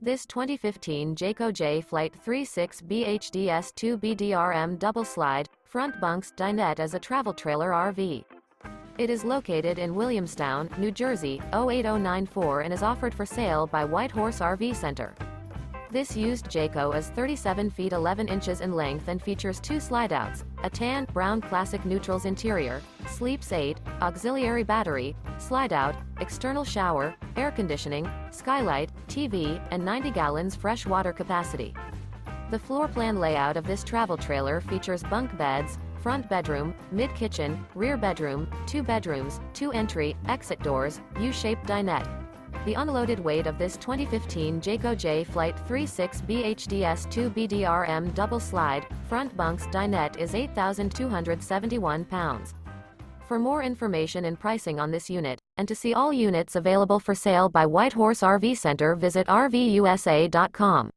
This 2015 Jayco Jay Flight 36BHDS2 BDRM double slide, front bunks dinette is a travel trailer RV. It is located in Williamstown, New Jersey, 08094 and is offered for sale by White Horse RV Center. This used Jayco is 37 feet 11 inches in length and features two slideouts, a tan, brown classic neutrals interior, sleeps 8, auxiliary battery, slideout, external shower, air conditioning, skylight, TV, and 90 gallons fresh water capacity. The floor plan layout of this travel trailer features bunk beds, front bedroom, mid-kitchen, rear bedroom, 2 bedrooms, 2 entry, exit doors, U-shaped dinette. The unloaded weight of this 2015 Jayco Jay Flight 36BHDS2 BDRM double slide, front bunks dinette is 8,271 pounds. For more information and pricing on this unit, and to see all units available for sale by White Horse RV Center, visit RVUSA.com.